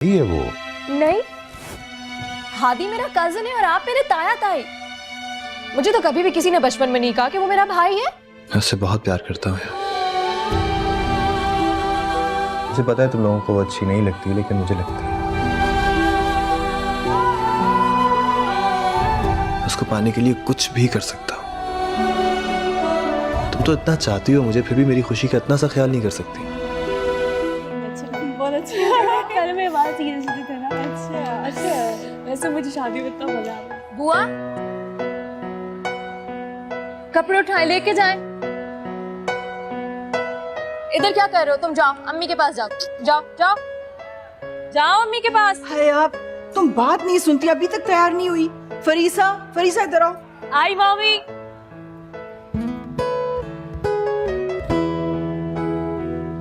है वो? नहीं, हादी मेरा कजिन है और आप मेरे ताया ताई। मुझे तो कभी भी किसी ने बचपन में नहीं कहा कि वो मेरा भाई है। मैं उससे बहुत प्यार करता हूँ। मुझे पता है तुम लोगों को वो अच्छी नहीं लगती, लेकिन मुझे लगती है। उसको पाने के लिए कुछ भी कर सकता हूँ। तुम तो इतना चाहती हो मुझे, फिर भी मेरी खुशी का इतना सा ख्याल नहीं कर सकती। बहुत अच्छा। कल मैं बात ही रही थी ना। अच्छा वैसे मुझे शादी में इतना मजा आता है। बुआ कपड़े उठाए लेके जाएं। इधर क्या कर रहे हो तुम? जाओ अम्मी के पास जाओ। जाओ जाओ जाओ अम्मी के पास। हाय आप, तुम बात नहीं सुनती, अभी तक तैयार नहीं हुई। फरीसा, फरीसा इधर आओ। आई मम्मी।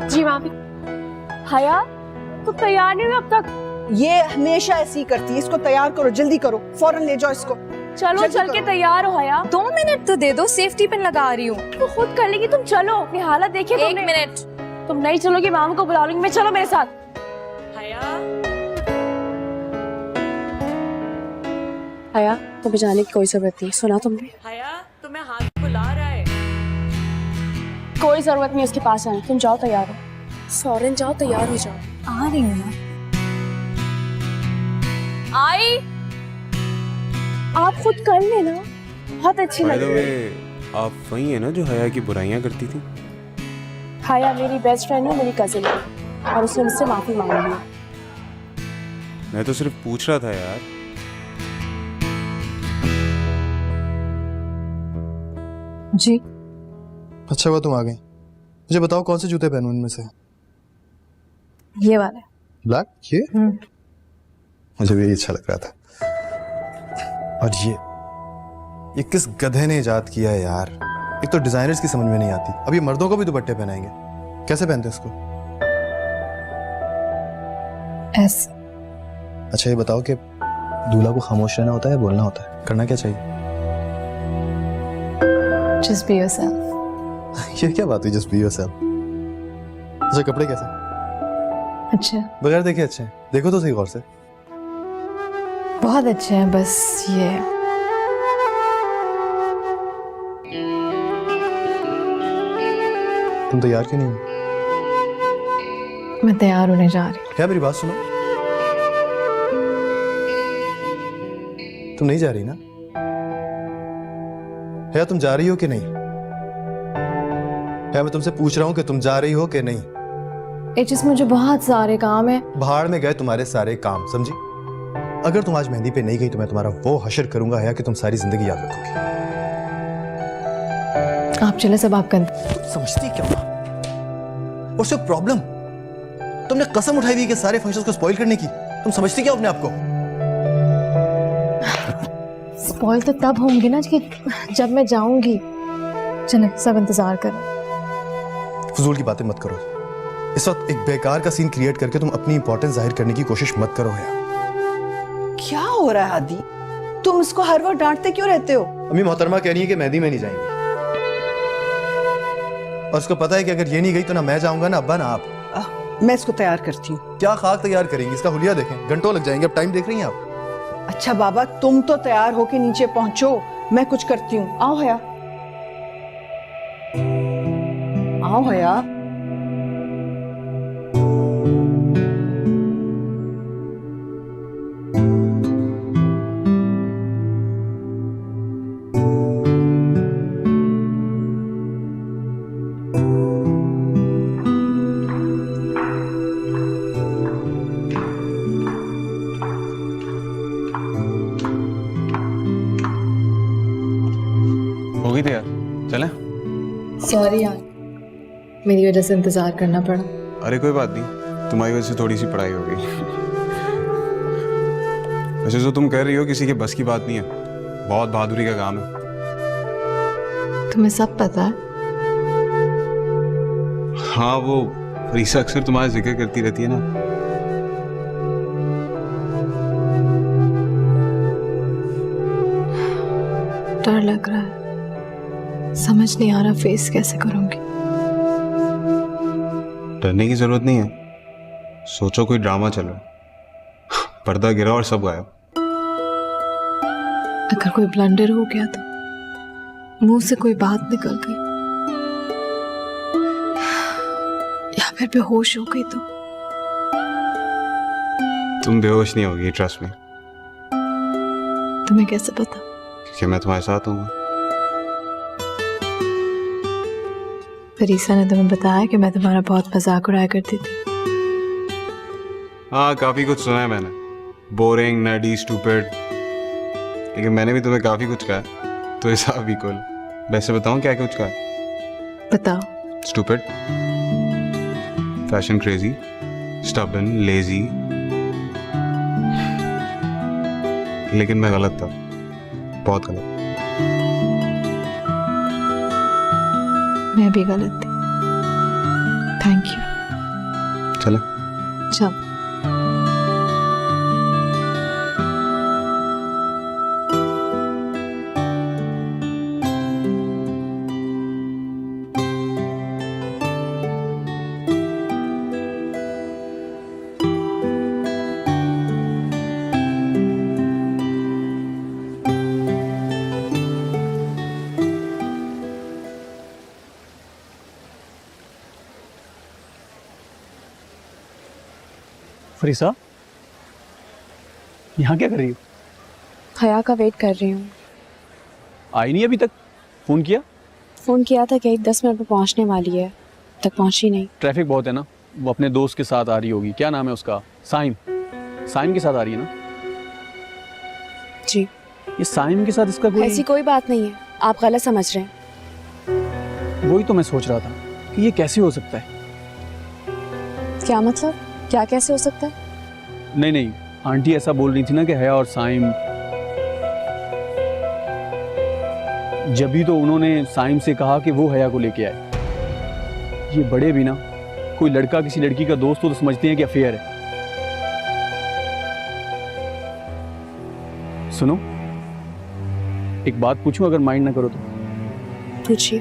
जी मम्मी। हया तो तैयार नहीं हुई अब तक। ये हमेशा ऐसी ही करती है, इसको तैयार करो, जल्दी करो, फौरन ले जाओ इसको। चलो चल के तैयार हो हया। 2 मिनट तो दे दो, सेफ्टी पिन लगा रही हूँ। तो खुद कर लेगी, तुम चलो। अपनी हालत देखिए। 1 मिनट। तुम नहीं चलोगी, मामा को बुला लूंगी मैं। चलो मेरे साथ। हया तुम्हें जाने की कोई जरूरत नहीं। सुना तुमने? हया तुम्हें हाथ बुला रहा है। कोई जरूरत नहीं उसके पास आने। तुम जाओ तैयार हो। फौरन जाओ तैयार हो जाओ। आ रही हूँ ना। आई आप खुद कर लेना, बहुत अच्छी लग रही है। आप वही है ना जो हया की बुराइयां करती थी? हया मेरी बेस्ट फ्रेंड है, मेरी कजिन है, और उसने मुझसे माफी मांगी है। मैं तो सिर्फ पूछ रहा था यार। जी अच्छा हुआ तुम आ गई। मुझे बताओ कौन से जूते पहनूं इनमें से? ये वाले। ब्लैक? ये मुझे भी अच्छा लग रहा था। और ये किस गधे ने इजाद किया है यार? एक तो डिजाइनर्स की समझ में नहीं आती, अब ये मर्दों को भी दुपट्टे पहनाएंगे। कैसे पहनते हैं इसको? ऐसे। अच्छा ये बताओ कि दूल्हा को खामोश रहना होता है या बोलना होता है? करना क्या चाहिए? Just be yourself. ये क्या बात हुई, जस्ट बी योरसेल्फ? अच्छा कपड़े कैसे? अच्छे, बगैर देखे अच्छे हैं। देखो तो सही गौर से। बहुत अच्छे हैं, बस ये तुम तैयार क्यों नहीं हो? मैं तैयार होने जा रही हूँ। क्या मेरी बात सुनो, तुम नहीं जा रही ना? है तुम जा रही हो कि नहीं? है मैं तुमसे पूछ रहा हूं कि तुम जा रही हो कि नहीं? एचएस मुझे बहुत सारे काम है। भाड़ में गए तुम्हारे सारे काम, समझी? अगर तुम आज मेहंदी पे नहीं गई तो मैं तुम्हारा वो हशर करूंगा है कि तुम सारी जिंदगी याद रखोगी। आप चले सब आप कर। तुम समझती क्या हो? What's your problem? तुमने कसम उठाई हुई कि सारे फंक्शंस को स्पॉइल करने की। तुम समझती क्या हो अपने आप को? स्पॉइल तो तब होंगे ना कि जब मैं जाऊंगी। चले सब इंतजार कर। फजूल की बातें मत करो। इस वक्त एक बेकार का सीन क्रिएट करके तुम अपनी इंपॉर्टेंस जाहिर करने की कोशिश मत करो यार। क्या हो रहा है हादी? तुम इसको हर वक्त डांटते क्यों रहते हो? अम्मी मोहतरमा कह रही है कि मेहंदी में नहीं जाएंगी, और उसको पता है कि अगर ये नहीं गई तो ना मैं जाऊंगा ना अब्बा ना आप। मैं इसको तैयार करती हूँ। क्या खाक तैयार करेंगी? इसका हुलिया देखें, घंटों लग जाएंगे। अब टाइम देख रही हैं आप? अच्छा बाबा, तुम तो तैयार होके नीचे पहुंचो, मैं कुछ करती हूँ। आओ हया, आओ हया। हो गई तैयार, चलें? सॉरी यार, मेरी वजह से इंतजार करना पड़ा। अरे कोई बात नहीं, तुम्हारी वजह से थोड़ी सी पढ़ाई हो गई। वैसे जो तुम कह रही हो किसी के बस की बात नहीं है, बहुत बहादुरी का काम है। तुम्हें सब पता है? हाँ, वो फरीसा अक्सर तुम्हारा जिक्र करती रहती है ना। डर लग रहा है, समझ नहीं आ रहा फेस कैसे करूंगी। डरने की जरूरत नहीं है, सोचो कोई ड्रामा चल रहा है, पर्दा गिरा और सब गायब। अगर कोई ब्लंडर हो गया तो, मुंह से कोई बात निकल गई या फिर बेहोश हो गई तो? तुम बेहोश नहीं होगी, ट्रस्ट में। तुम्हें कैसे पता? क्योंकि मैं तुम्हारे साथ हूँ। फरीसा ने तुम्हें बताया कि मैं तुम्हारा बहुत मजाक उड़ाया करती थी। हाँ, काफी कुछ सुना है मैंने, बोरिंग, नर्डी, स्टूपिड, लेकिन मैंने भी तुम्हें काफी कुछ कहा है, तो हिसाब भी कुल। वैसे बताऊं क्या कुछ कहा? बताओ। Stupid, fashion crazy, stubborn, lazy, लेकिन मैं गलत था, बहुत गलत। मैं भी गलत थी। Thank you. चलो चल। फरीसा, यहाँ क्या कर रही हो? हया का वेट कर रही हूँ। आई नहीं अभी तक? फ़ोन किया? फ़ोन किया था कि 10 मिनट में पहुँचने वाली है, तक पहुँची नहीं। ट्रैफिक बहुत है ना, वो अपने दोस्त के साथ आ रही होगी। क्या नाम है उसका? साइम। साइम के साथ आ रही है ना? जी। ये साइम के साथ इसका कोई? ऐसी कोई बात नहीं है, आप गलत समझ रहे हैं। वही तो मैं सोच रहा था कि ये कैसे हो सकता है। क्या मतलब? क्या कैसे हो सकता है? नहीं नहीं, आंटी ऐसा बोल रही थी ना कि हया और साइम, जब भी तो उन्होंने साइम से कहा कि वो हया को लेके आए। ये बड़े भी ना, कोई लड़का किसी लड़की का दोस्त हो तो समझते हैं कि अफेयर है। सुनो, एक बात पूछूं अगर माइंड ना करो तो? पूछिए।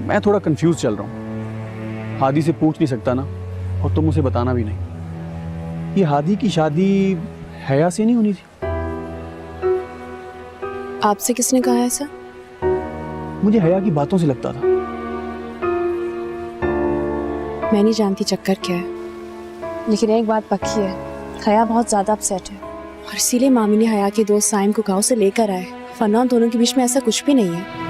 मैं थोड़ा कंफ्यूज चल रहा हूँ। हादी से पूछ नहीं सकता ना, और तुम उसे बताना भी नहीं। ये हादी की शादी हया से नहीं होनी थी? आपसे किसने कहा ऐसा? मुझे हया की बातों से लगता था। मैं नहीं जानती चक्कर क्या है, लेकिन एक बात पक्की है, हया बहुत ज्यादा अपसेट है और इसीलिए मामी ने हया के दोस्त साइम को गांव से लेकर आए, वरना उन दोनों के बीच में ऐसा कुछ भी नहीं है।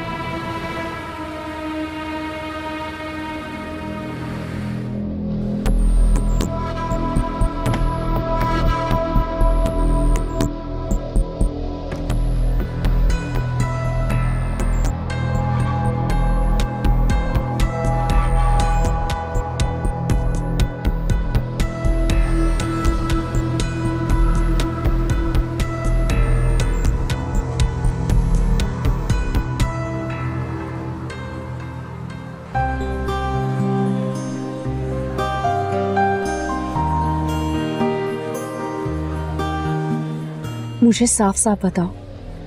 मुझे साफ साफ बताओ,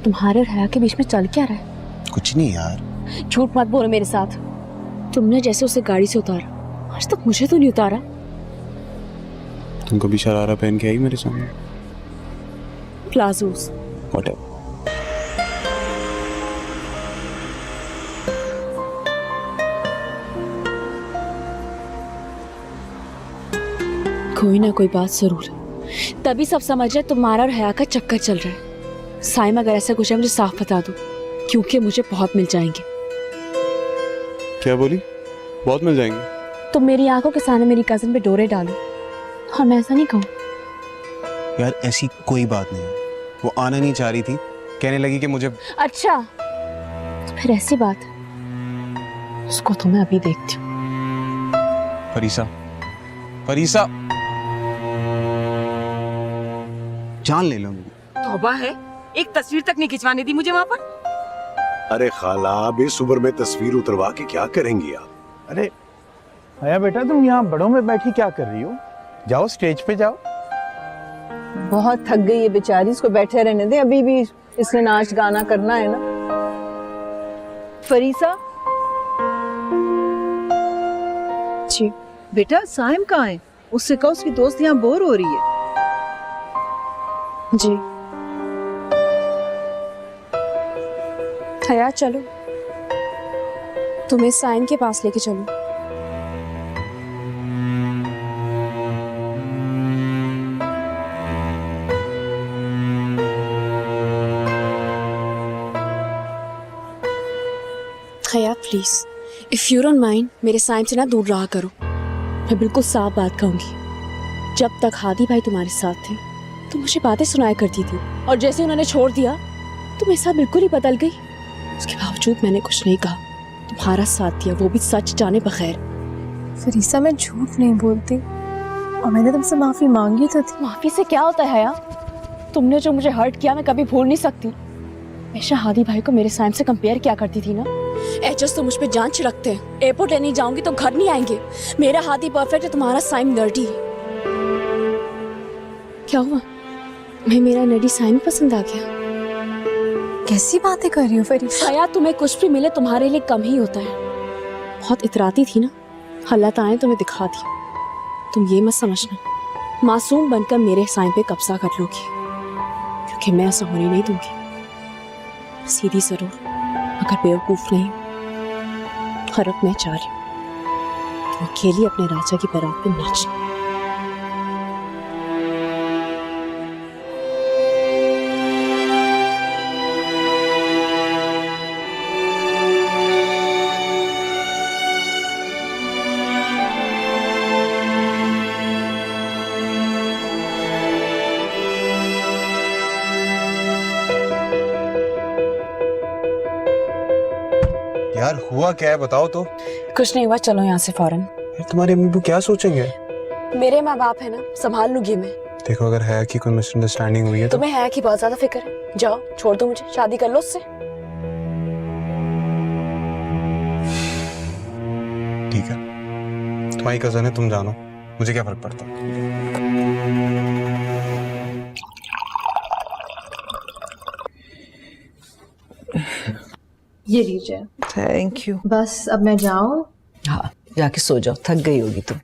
तुम्हारे और हया के बीच में चल क्या रहा है? कुछ नहीं यार। झूठ मत बोलो मेरे साथ। तुमने जैसे उसे गाड़ी से उतारा, आज तक मुझे तो नहीं उतारा। तुम कभी शरारा पहन के आई मेरे सामने? प्लाजोस। व्हाटएवर। कोई ना कोई बात जरूर है, तभी सब समझ रहे तुम्हारा और हया का चक्कर चल रहा है। साइम अगर ऐसा कुछ है मुझे साफ बता दो, क्योंकि मुझे बहुत मिल जाएंगे। क्या बोली? बहुत मिल जाएंगे? तुम मेरी आंखों के सामने मेरी कजिन पे डोरे डालो, और मैं ऐसा नहीं कहूँ। यार ऐसी कोई बात नहीं है, वो आना नहीं चाह रही थी, कहने लगी कि मुझे। अच्छा तो फिर ऐसी बात है, उसको तो मैं अभी देखती हूँ। फरीसा, फरीसा, जान ले लो। तौबा है, एक तस्वीर तक नहीं खिंचवानी थी मुझे वहाँ पर। अरे खाला, अब इस उम्र में तस्वीर उतरवा के क्या करेंगी आप? अरे हया बेटा, तुम यहाँ बड़ों में बैठी क्या कर रही हो? जाओ स्टेज पे जाओ। बहुत थक गई है बेचारी, इसको बैठे रहने दे, अभी भी इसने नाच गाना करना है ना। फरीसा जी बेटा, साइम कहाँ है? उससे कहो उसकी दोस्त यहाँ बोर हो रही है। जी हया चलो, तुम्हें साइम के पास लेके चलो। हया please, if you don't mind, मेरे साइम से ना दूर रहा करो। मैं बिल्कुल साफ बात कहूंगी, जब तक हादी भाई तुम्हारे साथ थे तो मुझे बातें सुनाया करती थी, और जैसे उन्होंने छोड़ दिया तो मेरे साथ बिल्कुल ही बदल गई। उसके बावजूद मैंने कुछ नहीं कहा, तुम्हारा साथ दिया, वो भी सच जाने बगैर। फरीसा, मैं झूठ नहीं बोलती और मैंने तुमसे माफी मांगी तो थी। माफी से क्या होता है हया? तुमने जो मुझे हर्ट किया मैं कभी भूल नहीं सकती। हमेशा हादी भाई को मेरे साइम से कंपेयर किया करती थी ना। एचएस तो मुझ पे जान छिड़कते हैं, एयरपोर्ट लेने जाऊंगी तो घर नहीं आएंगे। मेरा हादी परफेक्ट है, तुम्हारा साइम नर्डी है। क्या हुआ? मैं मेरा नर्डी साइम पसंद आ गया? कैसी बातें कर रही हो फरीसा? हया, तुम्हें कुछ भी मिले तुम्हारे लिए कम ही होता है। बहुत इतराती थी ना, अल्लाह ताला ने तुम्हें दिखा दी। तुम ये मत समझना मासूम बनकर मेरे साइम पे कब्जा कर लोगी, क्योंकि मैं ऐसा होने नहीं दूंगी। सीधी जरूर, मगर बेवकूफ नहीं। हर वक्त मैं चाह रही हूँ तुम अकेली अपने राजा की बारात में नाचना। यार हुआ क्या है बताओ तो। कुछ नहीं हुआ, चलो यहाँ से फौरन। यार तुम्हारे अम्मी क्या सोचेंगे? मेरे माँ बाप है ना, संभाल लूंगी मैं। देखो अगर है कि कोई मिसअंडरस्टैंडिंग हुई है तो तुम्हें है कि बहुत ज्यादा फिक्र है? जाओ, छोड़ दो मुझे, शादी कर लो उससे। ठीक है, तुम्हारी कजन है, तुम जानो, मुझे क्या फर्क पड़ता है। ये लीजिए। Thank you. बस अब मैं जाऊं? हाँ, जाके सो जाओ, थक गई होगी तुम।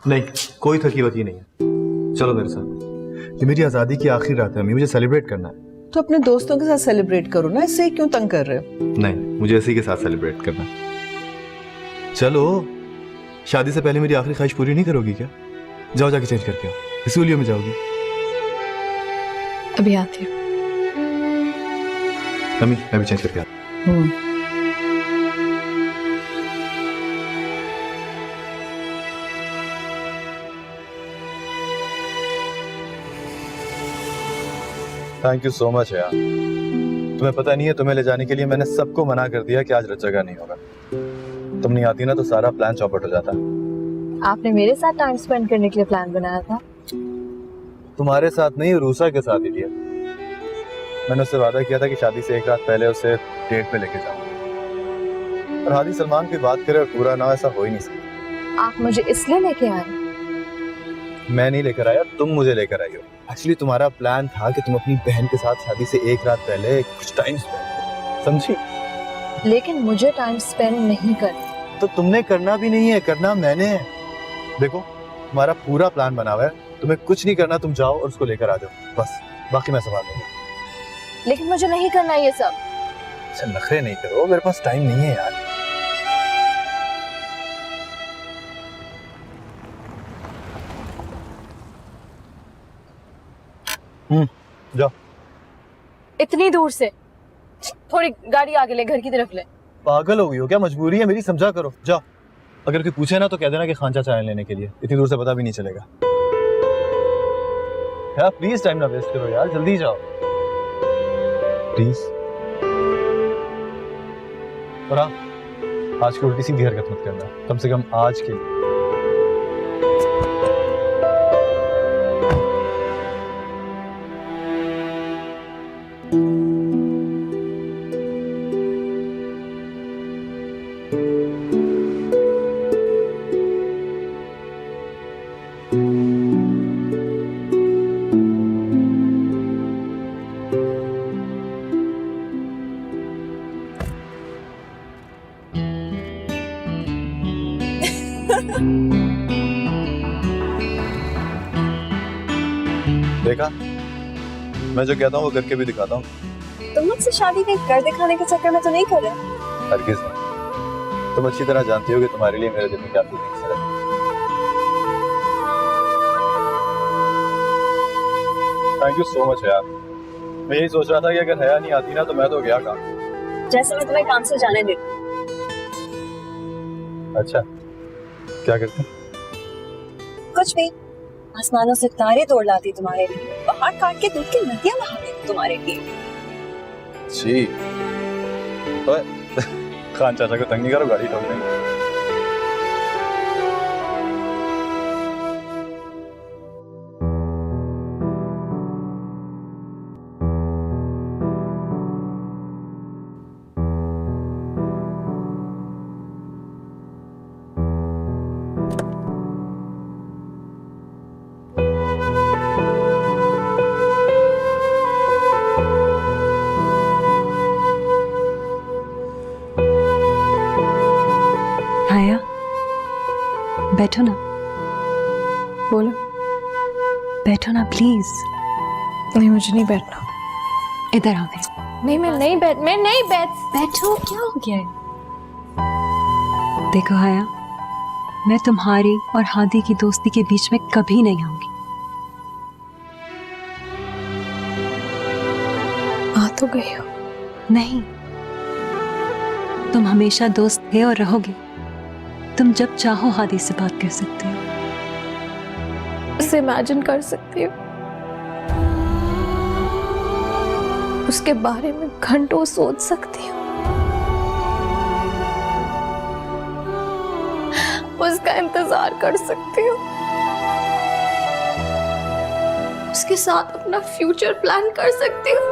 नहीं, कोई थकी वकी नहीं है। चलो मेरे साथ, ये मेरी आज़ादी की आखिरी रात है, मुझे सेलिब्रेट करना है। तो अपने दोस्तों के साथ सेलिब्रेट करो ना, इससे क्यों तंग कर रहे हो? नहीं, मुझे इसी के साथ सेलिब्रेट करना है। चलो, शादी से पहले मेरी आखिरी ख्वाहिश पूरी नहीं करोगी क्या? जाओ जाके चेंज करके आओ। इसी उलियों में जाओगी? अभी आती हूँ। मम्मी, मैं भी चेंज करके आता थैंक यू सो मच यार। तुम्हें पता नहीं है, तुम्हें ले जाने के लिए मैंने सबको मना कर दिया कि आज रचगा नहीं होगा। तुम नहीं आती ना तो सारा प्लान चौपट हो जाता। आपने मेरे साथ टाइम स्पेंड करने के लिए प्लान बनाया था। तुम्हारे साथ नहीं, रूसा के साथ ही किया। मैंने उससे वादा किया था कि शादी से एक रात पहले उसे डेट पे लेके जाऊंगा। और हादी सलमान की बात करे और पूरा ना, ऐसा हो ही नहीं सकता। आप मुझे इसलिए लेके आए? मैं नहीं लेकर आया, तुम मुझे लेकर आई हो। एक्चुअली तुम्हारा प्लान था कि तुम अपनी बहन के साथ शादी से एक रात पहले कुछ टाइम स्पेंड करो, समझी? लेकिन मुझे टाइम स्पेंड नहीं करना। तो तुमने करना भी नहीं है, करना मैंने है। देखो, तुम्हारा पूरा प्लान बना हुआ है, तुम्हें कुछ नहीं करना, तुम जाओ और उसको लेकर आ जाओ, बस। बाकी मैं संभाल लूंगा। लेकिन मुझे नहीं करना ये सब। अच्छा, नखरे नहीं करो, मेरे पास टाइम नहीं है यार। जाओ। इतनी दूर से? थोड़ी गाड़ी आगे ले, घर की तरफ ले। पागल हो गई हो क्या? मजबूरी है मेरी, समझा करो। जाओ, अगर कोई पूछे ना तो कह देना कि खांचा चाय लेने के लिए। इतनी दूर से पता भी नहीं चलेगा। यार प्लीज टाइम ना वेस्ट करो यार, जल्दी जाओ प्लीज। और हाँ, आज की उल्टी सीधी हरकत मत करना, कम से कम आज के लिए। देखा, मैं जो कहता हूँ वो करके भी दिखाता हूँ। तुम मुझसे शादी के कर दिखाने के चक्कर में तो नहीं कर रहे? हरगिज़ नहीं। तुम अच्छी तरह जानती हो कि तुम्हारे लिए मेरे दिल में क्या फीलिंग्स है। थैंक यू सो मच यार। मैं यही सोच रहा था कि अगर हया नहीं आती ना तो मैं तो गया काम। जैसे मैं तुम्हें काम से जाने देती। अच्छा, क्या करते? कुछ भी। आसमानों से तारे तोड़ लाती तुम्हारे लिए, पहाड़ काट के दूध की नदियां बहा देती तुम्हारे लिए। जी। ओए, खान चाचा को तंग नहीं करो, गाड़ी ठोक देंगे। हाया, बैठो ना। बोलो। बैठो ना प्लीज। नहीं, मुझे नहीं बैठना। इधर आओ मेरे। नहीं, मैं नहीं बैठो। क्या हो गया है? देखो हाया, मैं तुम्हारी और हादी की दोस्ती के बीच में कभी नहीं आऊंगी। आ तो गई हो। नहीं, तुम हमेशा दोस्त थे और रहोगे। तुम जब चाहो हादी से बात कर सकते हो। उसे इमेजिन कर सकती हो, उसके बारे में घंटों सोच सकती हो, उसका इंतजार कर सकती हो, उसके साथ अपना फ्यूचर प्लान कर सकती हो।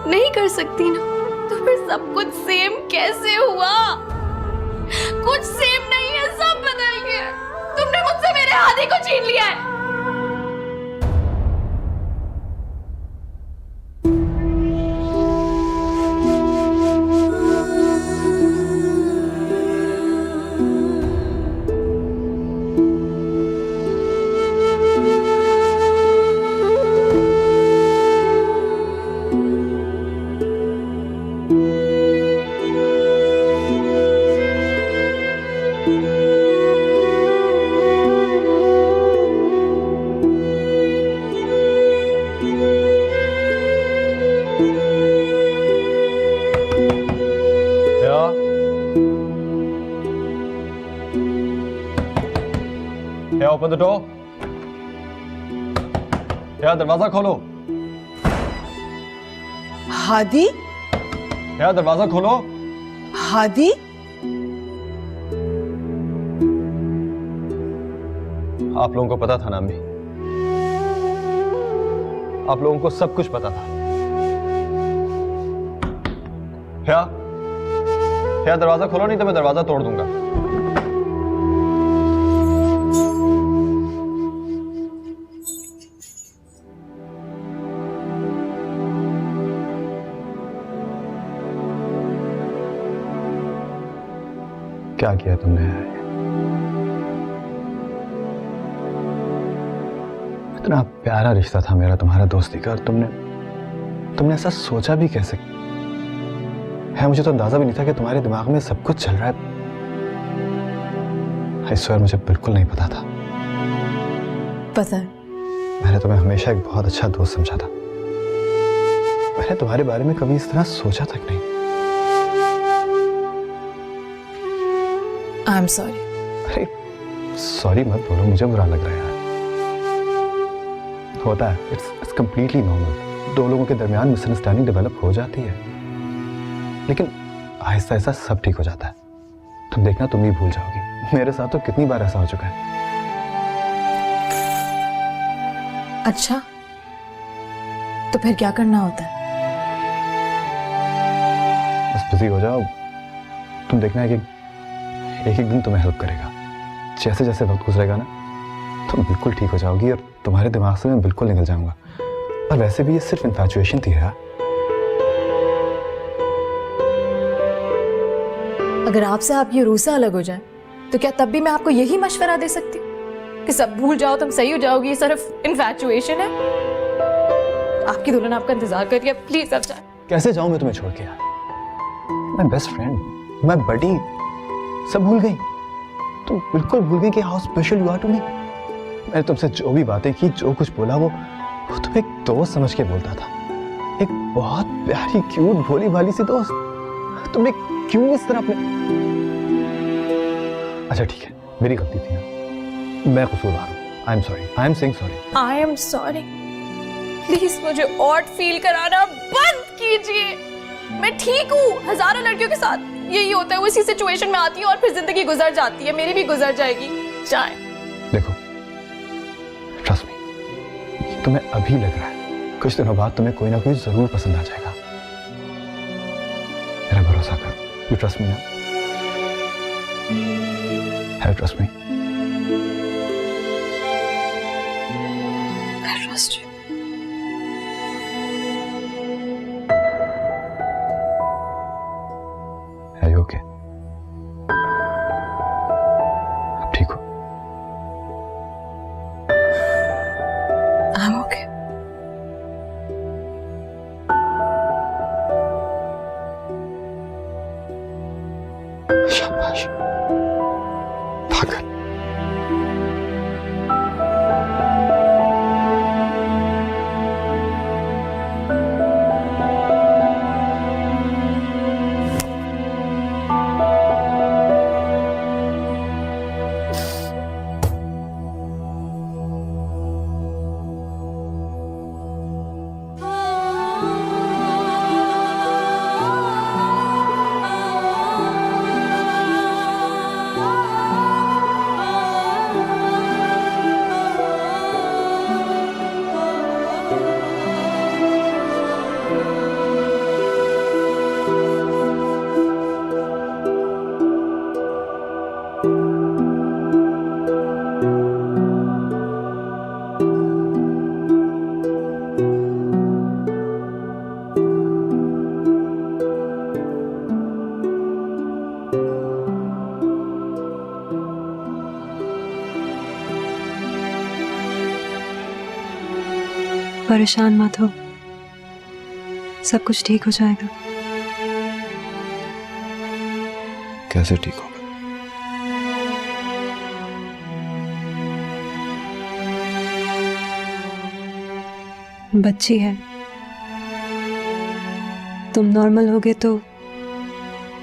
नहीं कर सकती ना, तो फिर सब कुछ सेम कैसे हुआ? कुछ सेम नहीं है, सब बदल गया। तुमने मुझसे मेरे हादी को छीन लिया है। Yeah, open the door. Yeah, दरवाजा खोलो। हादी, Yeah, दरवाजा खोलो। हादी, आप लोगों को पता था ना अम्मी, आप लोगों को सब कुछ पता था। क्या दरवाजा खोलो, नहीं तो मैं दरवाजा तोड़ दूंगा। क्या किया तुमने? इतना प्यारा रिश्ता था मेरा तुम्हारा दोस्ती का, और तुमने ऐसा सोचा भी कैसे? है, मुझे तो अंदाजा भी नहीं था कि तुम्हारे दिमाग में सब कुछ चल रहा है। आई स्वेयर, मुझे बिल्कुल नहीं पता था। पता है, मैंने तुम्हें हमेशा एक बहुत अच्छा दोस्त समझा था। मैंने तुम्हारे बारे में कभी इस तरह सोचा तक नहीं। I am sorry. अरे सॉरी मत बोलो, मुझे बुरा लग रहा है यार। होता है, इट्स कंप्लीटली नॉर्मल। दो लोगों के दरमियान मिसअंडरस्टैंडिंग डेवलप हो जाती है, लेकिन आहिस्ता आहिस्ता सब ठीक हो जाता है। तुम देखना, तुम ही भूल जाओगी। मेरे साथ तो कितनी बार ऐसा हो चुका है। अच्छा, तो फिर क्या करना होता है? बस बिजी हो जाओ। तुम देखना है कि एक एक दिन तुम्हें हेल्प करेगा। जैसे जैसे वक्त गुजरेगा ना, तुम बिल्कुल ठीक हो जाओगी और तुम्हारे दिमाग से मैं बिल्कुल निकल जाऊंगा। और वैसे भी ये सिर्फ इन्फैचुएशन थी यार। अगर आपसे आप ये रूसा अलग हो जाए, तो क्या तब भी मैं आपको यही मशवरा दे सकती हूँ कि सब भूल जाओ, तुम सही हो जाओगी, ये सिर्फ इन्फैचुएशन है। आपकी दुल्हन आपका इंतजार कर रही है, प्लीज अब जाए। कैसे जाऊं मैं तुम्हें छोड़ के यार? My best friend, my buddy, सब भूल गई। तुम बिल्कुल भूल गई कि how special you are to me. मैंने तुमसे जो भी बातें की, जो कुछ बोला, वो तुम एक दोस्त समझ के बोलता था। एक बहुत प्यारी, क्यूट, भोली भाली सी दोस्त। तुमने क्यों इस तरह अपने... अच्छा ठीक है, मेरी गलती थी ना, मैं कसूरवार हूँ। I am sorry, I am saying sorry. I am sorry. Please मुझे ऑड फील कराना बंद कीजिए। मैं ठीक हूँ, हजारों लड़कियों के साथ यही होता है, उसी सिचुएशन में आती है और फिर जिंदगी गुजर जाती है, मेरी भी गुजर जाएगी। जाए। देखो, ट्रस्ट मी, तुम्हें अभी लग रहा है, कुछ दिनों बाद तुम्हें कोई ना कोई जरूर पसंद आ जाएगा। मेरा भरोसा करो। यू ट्रस्ट मी ना? है trust me? I trust you. है यू ओके? अब ठीक हो? I'm okay. शाबाश, पागल। परेशान मत हो, सब कुछ ठीक हो जाएगा। कैसे ठीक होगा? बच्ची है, तुम नॉर्मल होगे तो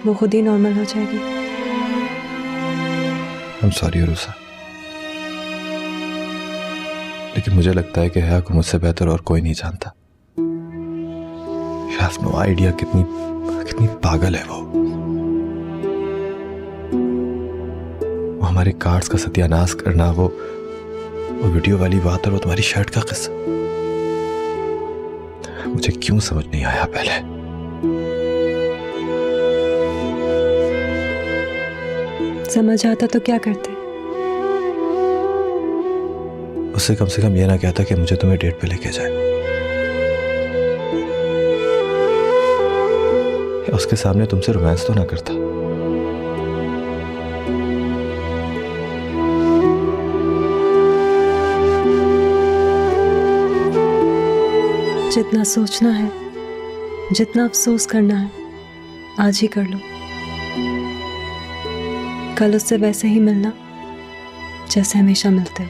वो खुद ही नॉर्मल हो जाएगी। I'm sorry रुसा, लेकिन मुझे लगता है कि हया को मुझसे बेहतर और कोई नहीं जानता। You have no idea कितनी पागल है वो हमारे कार्ड्स का सत्यानाश करना, वो वीडियो वाली बात और वो तुम्हारी शर्ट का किस्सा, मुझे क्यों समझ नहीं आया पहले। समझ आता तो क्या करते? उससे कम से कम ये ना कहता कि मुझे तुम्हें डेट पे लेके जाए, या उसके सामने तुमसे रोमांस तो ना करता। जितना सोचना है, जितना अफसोस करना है, आज ही कर लो। कल उससे वैसे ही मिलना जैसे हमेशा मिलते हो।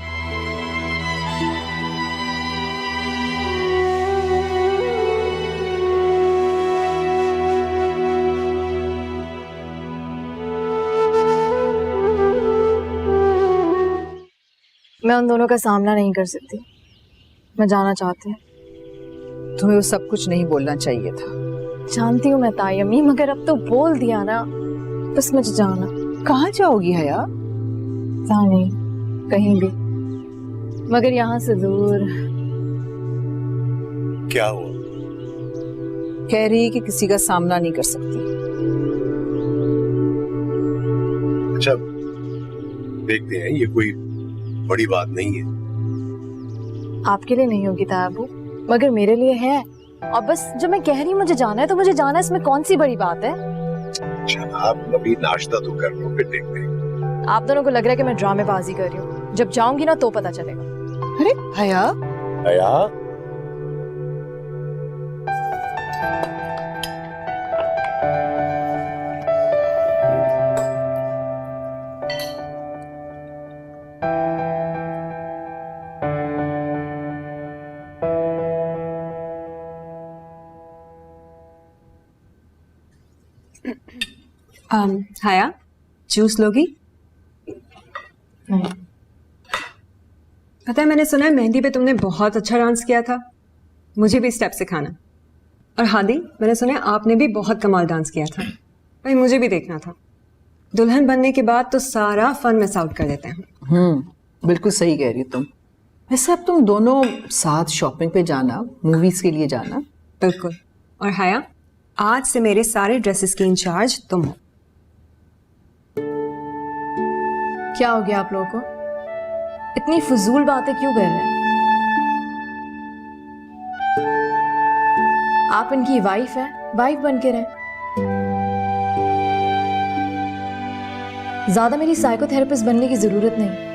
मैं उन दोनों का सामना नहीं कर सकती, मैं जाना चाहती हूँ। तुम्हें वो सब कुछ नहीं बोलना चाहिए था। जानती हूँ मैं तायमी, मगर अब तो बोल दिया ना, बस मुझे जाना। कहाँ जाओगी हया? पता नहीं, कहीं भी, मगर यहाँ से दूर। क्या हुआ? कह रही कि किसी का सामना नहीं कर सकती। अच्छा, देखते हैं, ये कोई बड़ी बात नहीं है। आपके लिए नहीं होगी ताबू, मगर मेरे लिए है। और बस जब मैं कह रही हूँ मुझे जाना है तो मुझे जाना है, इसमें कौन सी बड़ी बात है? आप अभी नाश्ता तो कर लो, फिर देखते हैं। आप दोनों को लग रहा है कि मैं ड्रामेबाजी कर रही हूँ। जब जाऊंगी ना तो पता चलेगा। अरे हया, हया हाया, जूस लोगी? पता है, मैंने सुना है मेहंदी पे तुमने बहुत अच्छा डांस किया था। मुझे भी स्टेप सिखाना। और हादी, मैंने सुना है आपने भी बहुत कमाल डांस किया था। भाई मुझे भी देखना था। दुल्हन बनने के बाद तो सारा फन मिस आउट कर देते हैं। बिल्कुल सही कह रही हो तुम। वैसे अब तुम दोनों साथ शॉपिंग पे जाना, मूवीज के लिए जाना। बिल्कुल। और हाया, आज से मेरे सारे ड्रेसेस की इंचार्ज तुम हो। क्या हो गया आप लोगों को? इतनी फजूल बातें क्यों कर रहे हैं? आप इनकी वाइफ है, वाइफ बन के रहे। ज्यादा मेरी साइकोथेरेपिस्ट बनने की जरूरत नहीं।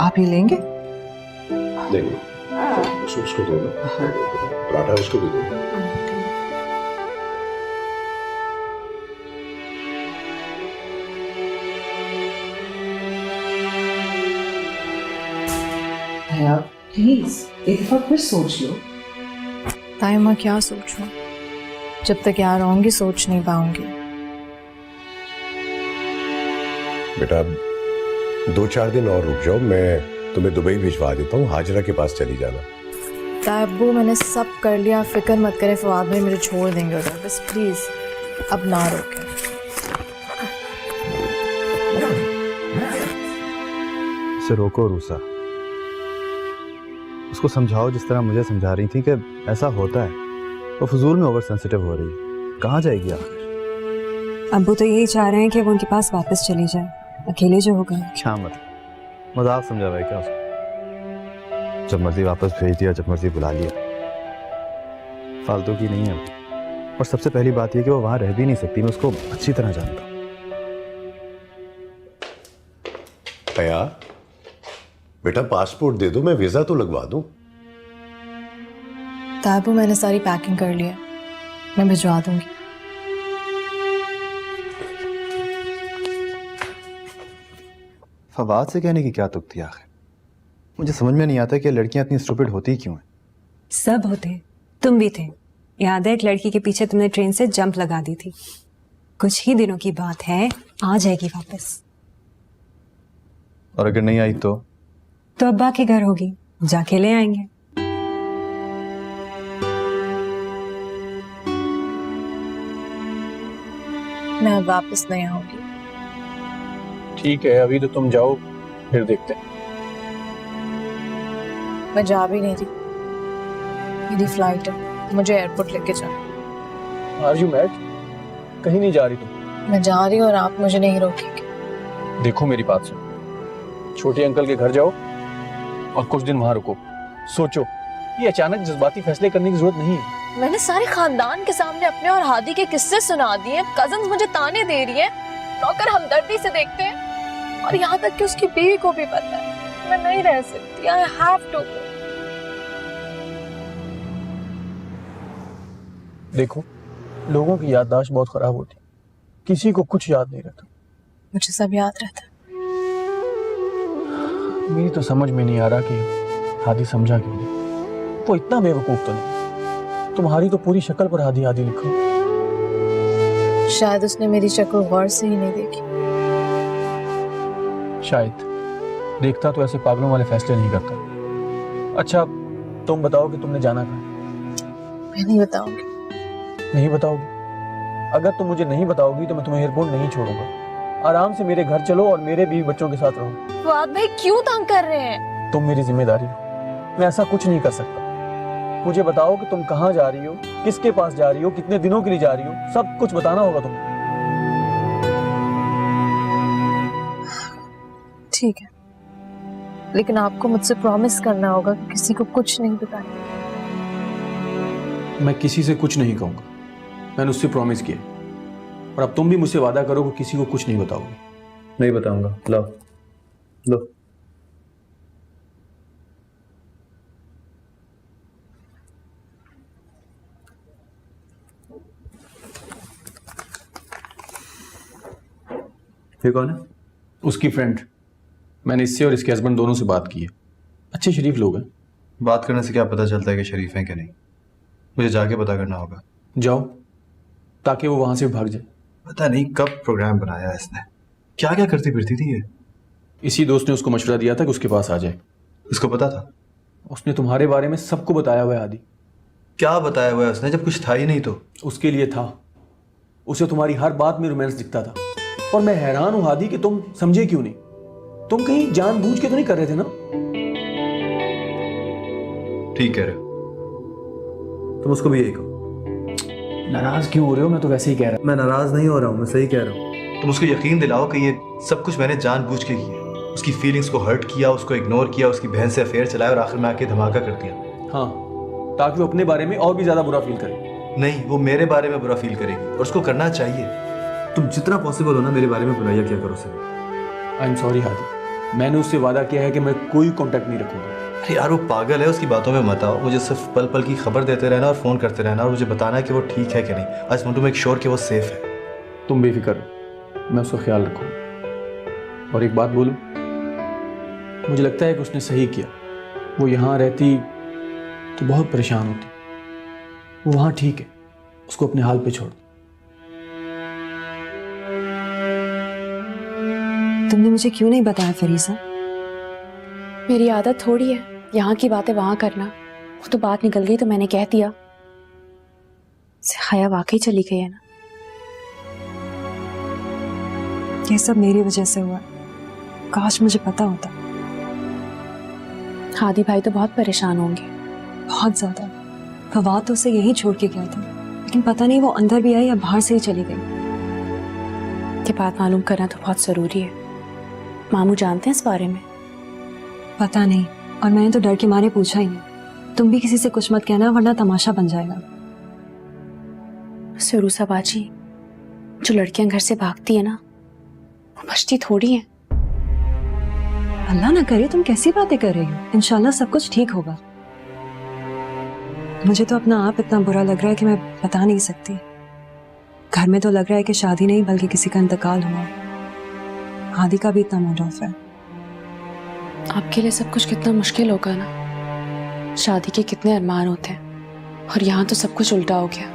आप ही लेंगे? देंगे, उसको दो ना, पराठा उसको भी दो। हया प्लीज एक बार फिर सोच लो। ताई मैं क्या सोचूं? जब तक यहाँ रहूंगी सोच नहीं पाऊंगी। बेटा 2-4 दिन और रुक जाओ, मैं तुम्हें दुबई भिजवा देता हूँ, हाजरा के पास चली जाना। ताबू मैंने सब कर लिया, फिक्र मत करे, फवाद भाई मेरे छोड़ देंगे उधर। बस प्लीज अब ना रोके। उसे रोको रूसा, उसको समझाओ जिस तरह मुझे समझा रही थी कि ऐसा होता है। वो फजूल में ओवर सेंसिटिव हो रही है। कहाँ जाएगी आखिर? अब्बू तो यही चाह रहे हैं कि वो उनके पास वापस चली जाए, अकेले जो हो गए। क्या मजाक समझा भाई क्या उसको? जब मर्जी वापस भेज दिया, जब मर्जी बुला लिया। फालतू की नहीं है। और सबसे पहली बात यह कि वो वहां रह भी नहीं सकती, मैं उसको अच्छी तरह जानता हूँ। हया बेटा पासपोर्ट दे दो, मैं वीजा तो लगवा दूं। ताबू मैंने सारी पैकिंग कर ली है, मैं भिजवा दूंगी। फवाद से कहने की क्या तुक थी आखिर? मुझे समझ में नहीं आता कि लड़कियां इतनी स्टूपिड होती क्यों हैं। सब होते, तुम भी थे। याद है एक लड़की के पीछे तुमने ट्रेन से जंप लगा दी थी। कुछ ही दिनों की बात है, आ जाएगी वापस। और अगर नहीं आई तो अब्बा के घर होगी, जाके ले आएंगे। मैं अब वापस नहीं आऊंगी। ठीक है, अभी तो तुम जाओ, फिर देखते हैं। मैं जा भी नहीं रही, मेरी फ्लाइट है, मुझे एयरपोर्ट लेके जाओ। Are you mad? कहीं नहीं जा रही तुम? मैं जा रही हूँ और आप मुझे नहीं रोकेंगे। देखो मेरी बात सुनो, छोटे अंकल के घर जाओ और कुछ दिन वहां रुको। सोचो, ये अचानक जज्बाती फैसले करने की जरूरत नहीं है। मैंने सारे खानदान के सामने अपने और हादी के किस्से सुना दिए, कजन्स मुझे ताने दे रही हैं, नौकर हमदर्दी से देखते हैं, और यहाँ तक कि उसकी बीवी को भी पता है मैं नहीं रह सकती। I have to. देखो, लोगों की याददाश्त बहुत खराब होती, किसी को कुछ याद नहीं रहता। मुझे सब याद रहता है। मेरी तो समझ में नहीं आ रहा कि हादी समझा क्यों नहीं। वो इतना बेवकूफ तो नहीं। तुम्हारी तो पूरी शक्ल पर हादी हादी लिखा। शायद उसने मेरी शक्ल गौर से ही नहीं देखी। शायद देखता तो ऐसे पागलों वाले फैसले नहीं करता। अच्छा, तुम बताओ कि तुमने जाना कहाँ? मैं नहीं बताऊंगी। नहीं बताओगी? अगर तुम मुझे नहीं बताओगी तो मैं तुम्हें एयरपोर्ट नहीं छोड़ूंगा। आराम से मेरे घर चलो और मेरे बीवी बच्चों के साथ रहो। फवाद भाई क्यों तंग कर रहे हैं? तुम मेरी जिम्मेदारी हो, मैं ऐसा कुछ नहीं कर सकता। मुझे बताओ कि तुम कहाँ जा रही हो, किसके पास जा रही हो, कितने दिनों के लिए जा रही हो, सब कुछ बताना होगा तुमको। ठीक है, लेकिन आपको मुझसे प्रॉमिस करना होगा कि किसी को कुछ नहीं बताना। मैं किसी से कुछ नहीं कहूंगा, मैंने उससे प्रॉमिस किया। और अब तुम भी मुझसे वादा करो कि किसी को कुछ नहीं बताओगे। नहीं बताऊंगा। लो लो। ये कौन है? उसकी फ्रेंड। मैंने इससे और इसके हस्बैंड दोनों से बात की है। अच्छे शरीफ लोग हैं। बात करने से क्या पता चलता है कि शरीफ हैं कि नहीं? मुझे जाके पता करना होगा। जाओ, ताकि वो वहां से भाग जाए। पता नहीं कब प्रोग्राम बनाया है इसने, क्या क्या करती फिरती थी ये। इसी दोस्त ने उसको मशवरा दिया था कि उसके पास आ जाए। इसको पता था? उसने तुम्हारे बारे में सबको बताया हुआ है आदि। क्या बताया हुआ है उसने जब कुछ था ही नहीं तो? उसके लिए था। उसे तुम्हारी हर बात में रोमांस दिखता था। और मैं हैरान हूं हादी कि तुम समझे क्यों नहीं। तुम कहीं जानबूझ के तो नहीं कर रहे थे ना? ठीक कह रहे हो, तुम उसको भी यही कहो। नाराज क्यों हो रहे हो? मैं तो वैसे ही कह रहा मैं नाराज नहीं हो रहा हूँ, मैं सही कह रहा हूँ। तुम उसको यकीन दिलाओ कि ये सब कुछ मैंने जानबूझ के किया। उसकी फीलिंग्स को हर्ट किया, उसको इग्नोर किया, उसकी बहन से अफेयर चलाया और आखिर में आके धमाका कर दिया। हाँ, ताकि वो अपने बारे में और भी ज्यादा बुरा फील करे। नहीं, वो मेरे बारे में बुरा फील करेगी और उसको करना चाहिए। तुम जितना पॉसिबल हो ना मेरे बारे में बुराइयां क्या करो उसे। आई एम सॉरी हादी, मैंने उससे वादा किया है कि मैं कोई कांटेक्ट नहीं रखूंगा। अरे यार वो पागल है, उसकी बातों में मत आओ। मुझे सिर्फ पल पल की खबर देते रहना और फ़ोन करते रहना और मुझे बताना कि वो ठीक है कि नहीं। I just want to make sure कि वो सेफ है। तुम बेफिक्र हो, मैं उसका ख्याल रखूंगा। और एक बात बोलूं, मुझे लगता है कि उसने सही किया। वो यहाँ रहती तो बहुत परेशान होती। वो वहाँ ठीक है, उसको अपने हाल पे छोड़। तुमने मुझे क्यों नहीं बताया फरीसा? मेरी आदत थोड़ी है यहाँ की बातें वहां करना। वो तो बात निकल गई तो मैंने कह दिया। हया वाकई चली गई है ना? ये सब मेरी वजह से हुआ। काश मुझे पता होता। हादी भाई तो बहुत परेशान होंगे। बहुत ज्यादा। फवाद तो उसे यही छोड़ के गया था, लेकिन पता नहीं वो अंदर भी आई या बाहर से ही चली गई। ये बात मालूम करना तो बहुत जरूरी है। मामू जानते हैं इस बारे में? पता नहीं, और मैंने तो डर के मारे पूछा ही नहीं। तुम भी किसी से कुछ मत कहना वरना तमाशा बन जाएगा। सुरूसा बाजी, जो लड़कियां घर से भागती है ना, वो बचती थोड़ी है। अल्लाह ना करे, तुम कैसी बातें कर रही हो? इंशाल्लाह सब कुछ ठीक होगा। मुझे तो अपना आप इतना बुरा लग रहा है कि मैं बता नहीं सकती। घर में तो लग रहा है कि शादी नहीं बल्कि किसी का इंतकाल हुआ। हादी का भी इतना मूड ऑफ है। आपके लिए सब कुछ कितना मुश्किल होगा ना। शादी के कितने अरमान होते हैं और यहाँ तो सब कुछ उल्टा हो गया।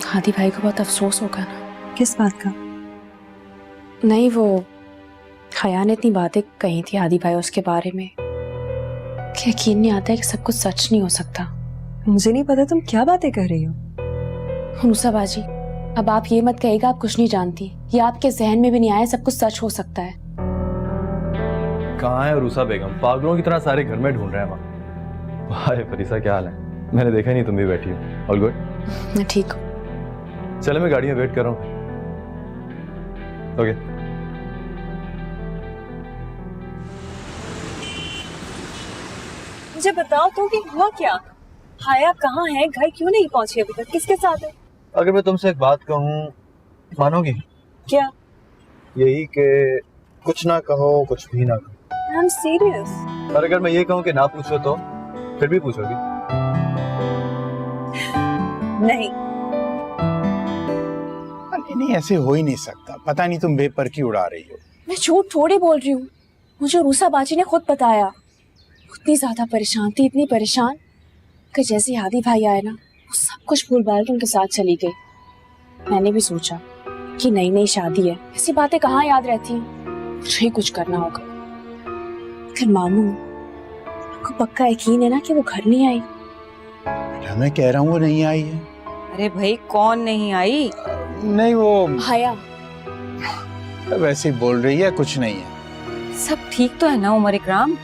हादी भाई को बहुत अफसोस होगा ना। किस बात का? नहीं, वो हया ने इतनी बातें कही थी हादी भाई उसके बारे में कि यकीन नहीं आता है कि सब कुछ सच नहीं हो सकता। मुझे नहीं पता तुम क्या बातें कर रही हो। हुनूसा बाजी, अब आप ये मत कहिएगा आप कुछ नहीं जानती। ये आपके जहन में भी नहीं आया सब कुछ सच हो सकता है। कहाँ है रूसा बेगम? पागलों की तरह सारे घर में ढूंढ रहे हैं वहाँ। हाय फरीसा, क्या हाल है? मैंने देखा ही नहीं तुम भी बैठी हो। All good? मैं ठीक हूँ। चलो मैं गाड़ी में वेट कर रहा हूँ। ओके। मुझे बताओ तो कि हुआ क्या? हाया कहाँ है? घर क्यों नहीं पहुंची अभी तक? किसके साथ है? अगर मैं तुमसे एक बात कहूँ मानोगी? क्या? यही कि कुछ ना कहो, कुछ भी ना कहो। I am serious. और अगर मैं ये कहूँ कि ना पूछो तो फिर भी पूछोगी? नहीं। नहीं, ऐसे हो ही नहीं सकता। पता नहीं तुम बेपर की उड़ा रही हो। मैं झूठ थोड़ी बोल रही हूँ। मुझे रूसा बाजी ने खुद बताया। इतनी ज्यादा परेशान थी, इतनी परेशान कि जैसे हादी भाई आए ना, वो सब कुछ भूल भाल के उनके साथ चली गई। मैंने भी सोचा कि नई नई शादी है, ऐसी बातें कहाँ याद रहती हैं। मुझे ही कुछ करना होगा। फिर मामू, आपको पक्का यकीन है ना कि वो घर नहीं आई? बेटा मैं कह रहा हूँ वो नहीं आई है। अरे भाई कौन नहीं आई? नहीं, वो हया वैसे ही बोल रही है, कुछ नहीं है। सब ठीक तो है ना उमर इकराम?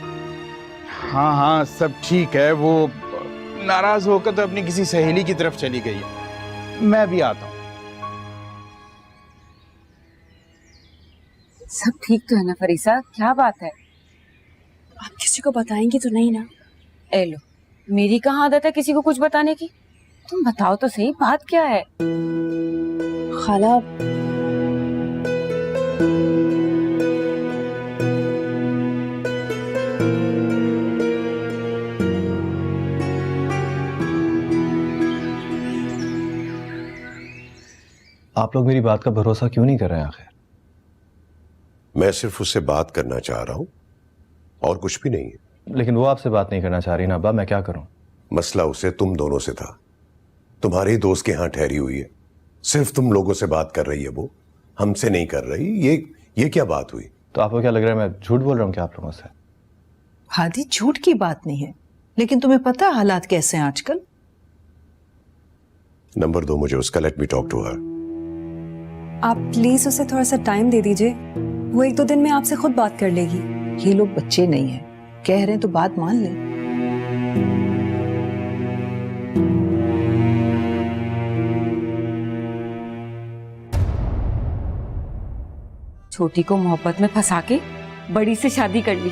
हाँ हाँ सब ठीक है। वो नाराज होकर तो अपनी किसी सहेली की तरफ चली गई है। मैं भी आता हूँ। सब ठीक तो है ना फरीसा, क्या बात है? आप किसी को बताएंगी तो नहीं ना? ए लो, मेरी कहाँ आदत है किसी को कुछ बताने की? तुम बताओ तो सही, बात क्या है? खाला, आप लोग मेरी बात का भरोसा क्यों नहीं कर रहे हैं आखिर? मैं सिर्फ उससे बात करना चाह रहा हूं और कुछ भी नहीं है। लेकिन वो आपसे बात नहीं करना चाह रही ना अब्बा, मैं क्या करूं? मसला उसे तुम दोनों से था। तुम्हारे दोस्त के यहां ठहरी हुई है, सिर्फ तुम लोगों से बात कर रही है, वो हमसे नहीं कर रही। ये क्या बात हुई? तो आपको क्या लग रहा है मैं झूठ बोल रहा हूँ क्या आप लोगों से? हादी, झूठ की बात नहीं है, लेकिन तुम्हें पता है हालात कैसे हैं आजकल। नंबर दो मुझे उसका, let me talk to her. आप प्लीज उसे थोड़ा सा टाइम दे दीजिए, वो 1-2 दिन में आपसे खुद बात कर लेगी। ये लोग बच्चे नहीं हैं, कह रहे हैं तो बात मान ले। छोटी को मोहब्बत में फंसा के बड़ी से शादी कर ली।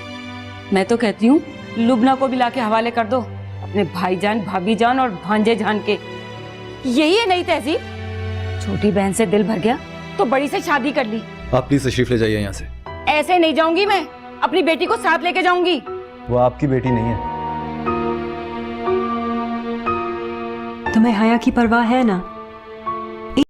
मैं तो कहती हूँ लुबना को भी लाके हवाले कर दो, अपने भाईजान, भाभी जान और भांजे जान के। यही है नई तहजीब। छोटी बहन से दिल भर गया तो बड़ी से शादी कर ली। आप प्लीज तशरीफ ले जाइए यहाँ से। ऐसे नहीं जाऊंगी मैं, अपनी बेटी को साथ लेके जाऊंगी। वो आपकी बेटी नहीं है। तुम्हें हया की परवाह है ना?